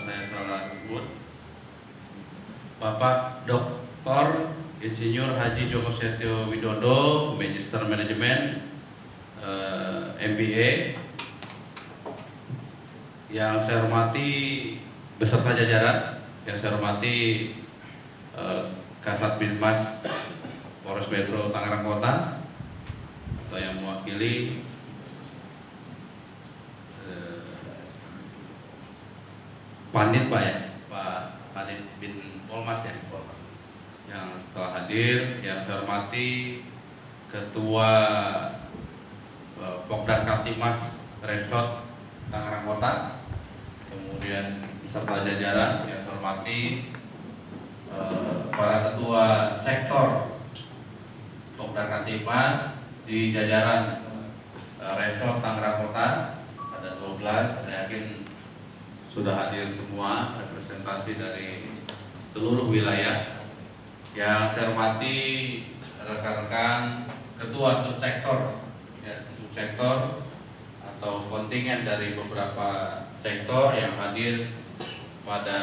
saya salah sebut, Bapak Dr. Insinyur Haji Joko Setio Widodo, Magister Manajemen, MBA. Yang saya hormati beserta jajaran, yang saya hormati Kasat Binmas Polres Metro Tangerang Kota, atau yang mewakili Panit Pak ya, Pak Panit bin Polmas ya, yang telah hadir. Yang saya hormati Ketua Pokdar Kamtibmas Resort Tangerang Kota, kemudian beserta jajaran. Yang saya hormati para ketua sektor Pokdar Kamtibmas di jajaran Resort Tangerang Kota, ada 12, saya yakin sudah hadir semua representasi dari seluruh wilayah. Yang saya hormati rekan-rekan ketua subsektor, ya, subsektor atau kontingen dari beberapa sektor yang hadir pada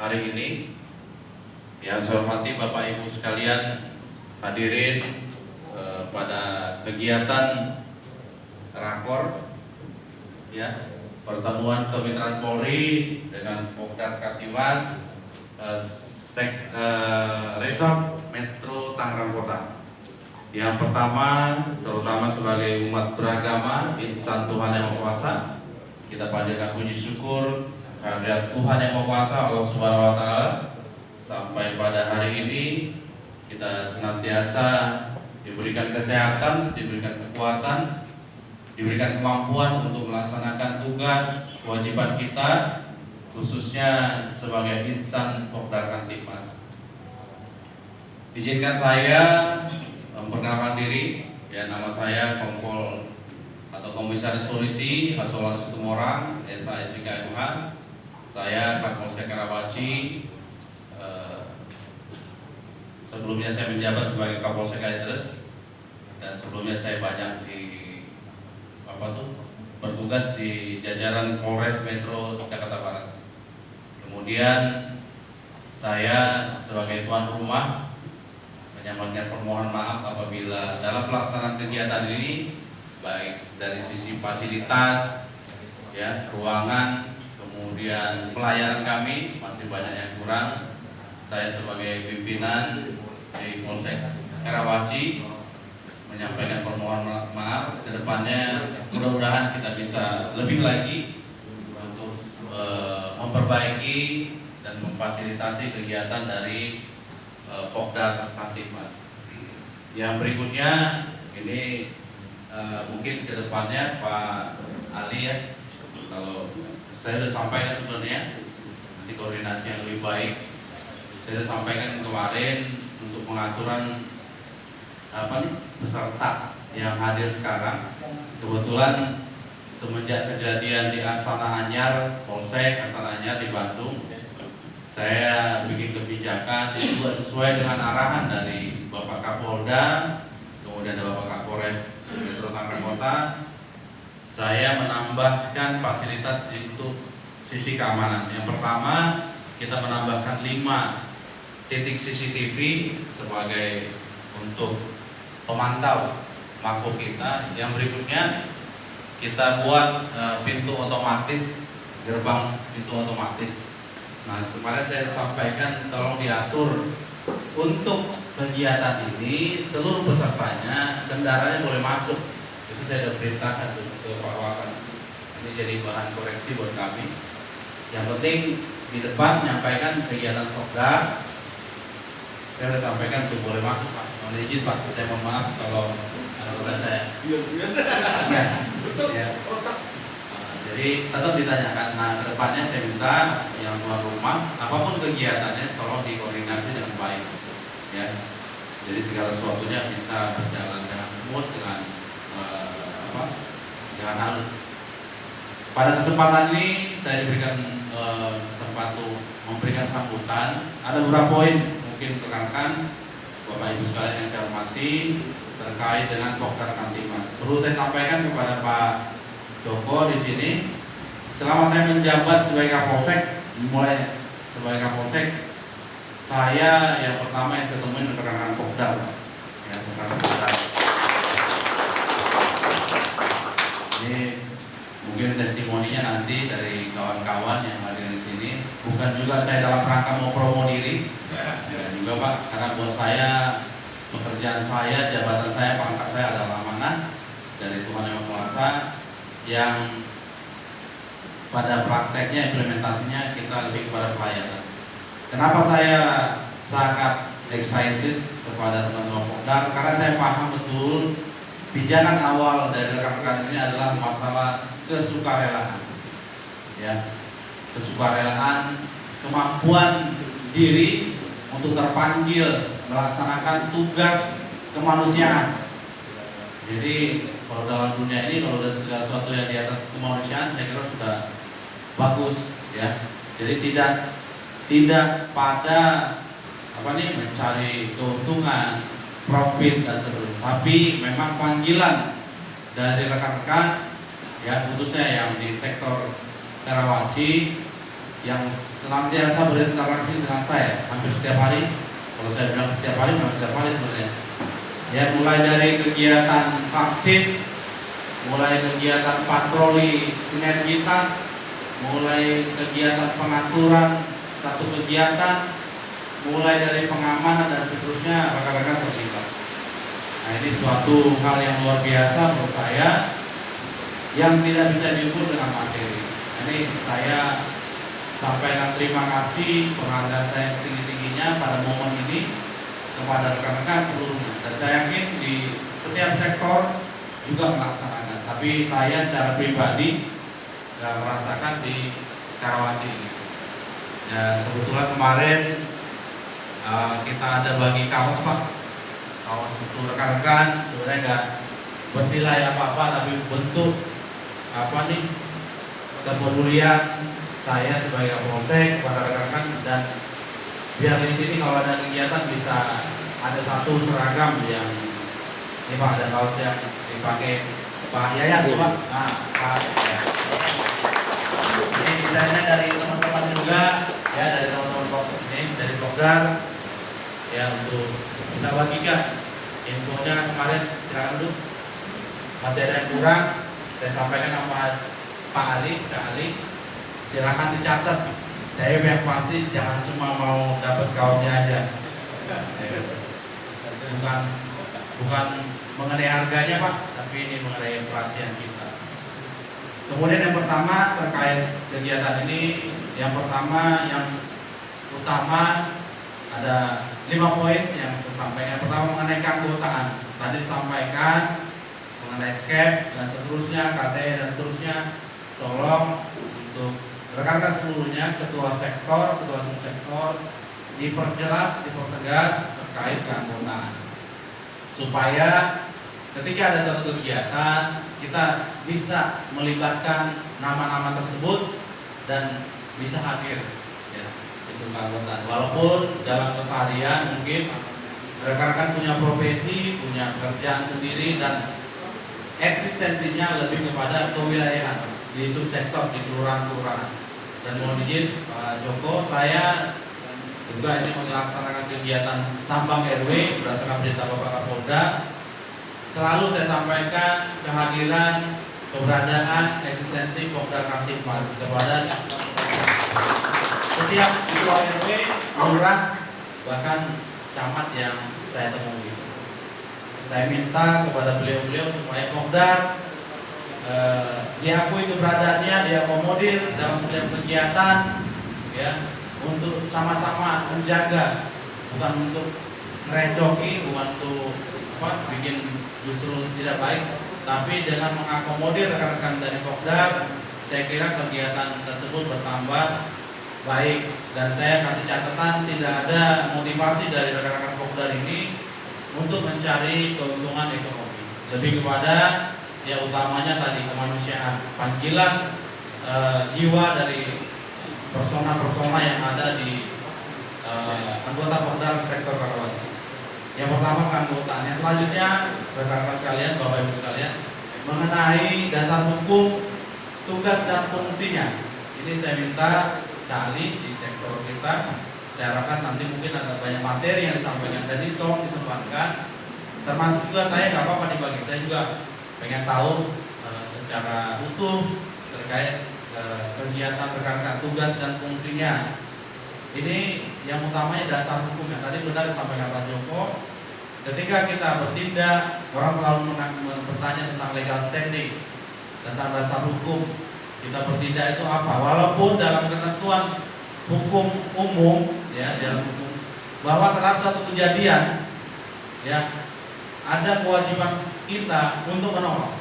hari ini. Yang saya hormati Bapak Ibu sekalian hadirin pada kegiatan rakor, ya, pertemuan kemitraan Polri dengan Pokdar Kamtibmas Resort Metro Tangerang Kota. Yang pertama, terutama sebagai umat beragama, insan Tuhan Yang Maha Kuasa, kita panjatkan puji syukur kehadirat Tuhan Yang Maha Kuasa, Allah Subhanahu Wa Taala, sampai pada hari ini kita senantiasa diberikan kesehatan, diberikan kekuatan, diberikan kemampuan untuk melaksanakan tugas kewajiban kita, khususnya sebagai insan Pokdar Kamtibmas. Izinkan saya memperkenalkan diri. Ya, nama saya Kompol atau Komisaris Polisi Hasrullah Situmorang, SIK. Saya Kapolsek Karawaci. Sebelumnya saya menjabat sebagai Kapolsek Kalideres, dan sebelumnya saya banyak bertugas di jajaran Polres Metro Jakarta Barat. Kemudian saya sebagai tuan rumah menyampaikan permohonan maaf apabila dalam pelaksanaan kegiatan ini, baik dari sisi fasilitas, ya, ruangan, kemudian pelayanan kami masih banyak yang kurang. Saya sebagai pimpinan di Polsek Karawaci menyampaikan permohonan maaf. Kedepannya mudah-mudahan kita bisa lebih lagi untuk memperbaiki dan memfasilitasi kegiatan dari Pokdar Kamtibmas. Yang berikutnya ini mungkin kedepannya Pak Ali, ya, kalau saya sudah sampaikan sebenarnya nanti koordinasi yang lebih baik. Saya sudah sampaikan kemarin untuk pengaturan peserta yang hadir sekarang. Kebetulan semenjak kejadian di Astana Anyar, Polsek Astana Anyar di Bandung, saya bikin kebijakan yang juga sesuai dengan arahan dari Bapak Kapolda, kemudian ada Bapak Kapolres Metro Tangerang Kota. Saya menambahkan fasilitas untuk sisi keamanan. Yang pertama, kita menambahkan 5 titik CCTV sebagai untuk pemantau mako kita. Yang berikutnya kita buat pintu otomatis, gerbang pintu otomatis. Nah, kemarin saya sampaikan tolong diatur untuk kegiatan ini seluruh pesertanya kendaraannya boleh masuk. Itu saya sudah perintahkan ke Pak Wakan. Ini jadi bahan koreksi buat kami. Yang penting di depan menyampaikan kegiatan Pokdar. Saya sudah sampaikan untuk boleh masuk, Pak. Mohon izin, Pak. Saya mohon maaf kalau anggota saya. Ya. Jadi tetap ditanyakan. Nah, kedepannya saya minta yang tuan rumah, apapun kegiatannya, tolong dikoordinasi dengan baik. Ya. Jadi segala sesuatunya bisa berjalan dengan smooth, dengan dengan halus. Pada kesempatan ini saya diberikan kesempatan memberikan sambutan. Ada beberapa poin mungkin rekan-rekan Bapak Ibu sekalian yang saya hormati terkait dengan Pokdar Kamtibmas. Perlu saya sampaikan kepada Pak Joko di sini, selama saya menjabat sebagai Kapolsek, mulai sebagai Kapolsek, saya yang pertama yang saya temuin rekan-rekan Pokdam, ya, rekan-rekan Pokdam. Ini mungkin testimoninya nanti dari kawan-kawan yang hadir di sini. Bukan juga saya dalam rangka mau promo diri, ya, juga Pak, karena buat saya pekerjaan saya, jabatan saya, pangkat saya adalah amanah dari Tuhan Yang Maha Kuasa yang pada prakteknya, implementasinya kita lebih kepada pelayanan. Kenapa saya sangat excited kepada teman-teman Pokdam? Karena saya paham betul pijakan awal dari rekan-rekan ini adalah masalah kesukarelaan, ya, kesukarelaan, kemampuan diri untuk terpanggil melaksanakan tugas kemanusiaan. Jadi kalau dalam dunia ini kalau ada segala sesuatu yang di atas kemanusiaan, saya kira sudah bagus, ya. Jadi tidak pada mencari keuntungan, profit dan seterusnya, tapi memang panggilan dari rekan-rekan, ya, khususnya yang di sektor Karawaci yang senantiasa berinteraksi dengan saya hampir setiap hari. Kalau saya bilang setiap hari, memang setiap hari sebenarnya. Ya, mulai dari kegiatan vaksin, mulai kegiatan patroli sinergitas, mulai kegiatan pengaturan satu kegiatan, mulai dari pengamanan dan seterusnya, rekan-rekan terlibat. Nah, ini suatu hal yang luar biasa menurut saya yang tidak bisa diukur dengan materi. Ini saya sampaikan terima kasih, penghargaan saya setinggi-tingginya pada momen ini kepada rekan-rekan seluruhnya. Dan saya yakin di setiap sektor juga melaksanakan. Tapi saya secara pribadi merasakan di Karawaci ini. Ya, kebetulan kemarin kita ada bagi kaos, Pak. Kaos untuk rekan-rekan sebenarnya nggak bernilai apa-apa, tapi bentuk kepedulian saya sebagai Kapolsek kepada rekan-rekan, dan biar di sini kalau ada kegiatan bisa ada satu seragam yang ini, Pak, ada kaos yang dipakai Pak Yayan, Pak. Nah, Pak, ya. Ini desainnya dari teman-teman juga, ya, dari teman-teman ini dari Pokdam, ya, untuk kita bagikan infonya kemarin. Silakan dulu, masih ada yang kurang saya sampaikan sama Pak Ali, silakan dicatat. Saya yang pasti jangan cuma mau dapat kaosnya aja, bukan mengenai harganya, Pak, tapi ini mengenai perhatian kita. Kemudian yang pertama terkait kegiatan ini, yang pertama yang utama ada 5 poin yang saya sampaikan. Yang pertama mengenai keanggotaan, tadi disampaikan mengenai skep dan seterusnya, KTE dan seterusnya. Tolong untuk rekan-rekan seluruhnya, ketua sektor, ketua subsektor, diperjelas, dipertegas terkait keanggotaan, supaya ketika ada suatu kegiatan kita bisa melibatkan nama-nama tersebut dan bisa hadir, ya, itu keanggotaan. Walaupun dalam keseharian mungkin rekan-rekan punya profesi, punya kerjaan sendiri, dan eksistensinya lebih kepada kewilayahan di subsektor, di kelurahan-kelurahan. Dan mohon izin Pak Joko, saya juga ini melaksanakan kegiatan Sambang RW berdasarkan perintah Bapak Kapolda. Selalu saya sampaikan kehadiran, keberadaan, eksistensi Pokdam Kamtipmas kepada setiap ketua RW, lurah, bahkan camat yang saya temui. Saya minta kepada beliau-beliau supaya Pokdam diakui keberadaannya, diakomodir dalam setiap kegiatan, ya, untuk sama-sama menjaga, bukan untuk merecoki, bukan untuk bikin justru tidak baik, tapi dengan mengakomodir rekan-rekan dari Pokdam, saya kira kegiatan tersebut bertambah baik. Dan saya kasih catatan, tidak ada motivasi dari rekan-rekan Pokdam ini untuk mencari keuntungan ekonomi, lebih kepada ya utamanya tadi kemanusiaan, panggilan jiwa dari persona-persona yang ada di anggota Pokdam sektor Karawaci. Yang pertama keanggotaan. Yang selanjutnya rekan-rekan sekalian, Bapak Ibu sekalian, mengenai dasar hukum tugas dan fungsinya. Ini saya minta Cali di sektor kita. Saya harapkan nanti mungkin ada banyak materi yang disampaikan, jadi tolong disempatkan. Termasuk juga saya nggak apa-apa dibagi. Saya juga pengen tahu secara utuh terkait kegiatan rekan-rekan tugas dan fungsinya. Ini yang utamanya dasar hukumnya. Tadi benar disampaikan Pak Joko. Ketika kita bertindak, orang selalu bertanya tentang legal standing, tentang dasar hukum. Kita bertindak itu apa? Walaupun dalam ketentuan hukum umum, ya, dalam hukum bahwa terhadap satu kejadian, ya, ada kewajiban kita untuk menolong.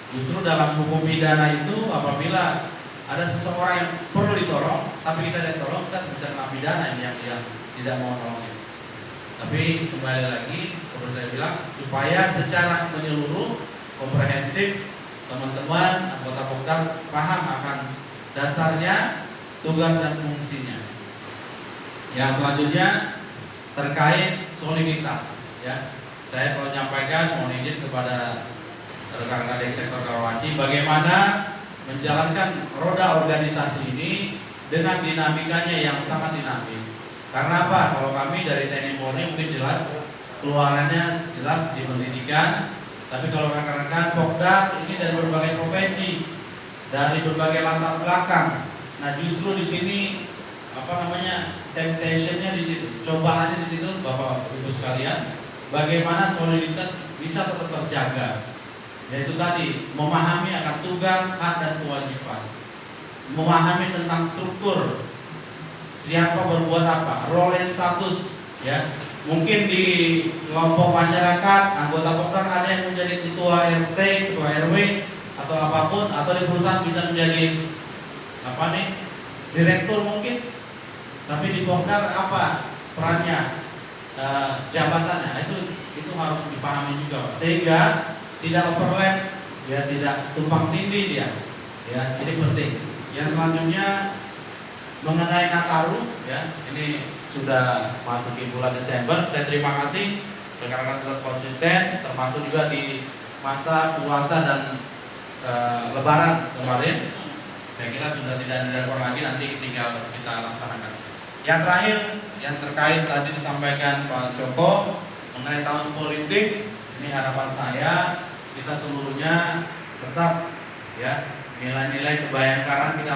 Justru dalam hukum pidana itu apabila ada seseorang yang perlu ditolong, tapi kita tidak tolong, kita bisa kena pidana yang tidak mau nolongin. Tapi kembali lagi, seperti saya bilang, supaya secara menyeluruh, komprehensif, teman-teman anggota Pokdam paham akan dasarnya, tugas dan fungsinya. Yang selanjutnya terkait soliditas, ya. Saya selalu menyampaikan, mohon izin kepada rekan-rekan dari sektor Karawaci, bagaimana menjalankan roda organisasi ini dengan dinamikanya yang sangat dinamis. Karena apa? Kalau kami dari TNI Polri mungkin jelas keluarannya jelas di pendidikan, tapi kalau rekan-rekan Pokdam ini dari berbagai profesi, dari berbagai latar belakang. Nah, justru di sini temptation-nya di situ, cobaannya di situ, Bapak Ibu sekalian, bagaimana soliditas bisa tetap terjaga. Yaitu tadi memahami akan tugas, hak dan kewajiban, memahami tentang struktur, siapa berbuat apa, role and status, ya. Mungkin di kelompok masyarakat anggota Pokdam ada yang menjadi ketua RT, ketua RW atau apapun, atau di perusahaan bisa menjadi direktur mungkin. Tapi di Pokdam apa perannya, jabatannya, itu harus dipahami juga, Pak. Sehingga tidak overlap, ya, tidak tumpang tindih dia, ya, ini penting. Yang selanjutnya mengenai Nataru, ya, ini sudah masuk di bulan Desember. Saya terima kasih rekan-rekan tetap konsisten, termasuk juga di masa puasa dan Lebaran kemarin. Saya kira sudah tidak ada rekor lagi, nanti tinggal kita laksanakan. Yang terakhir, yang terkait tadi disampaikan Pak Joko mengenai tahun politik, ini harapan saya kita seluruhnya tetap, ya, nilai-nilai kebayangkaran kita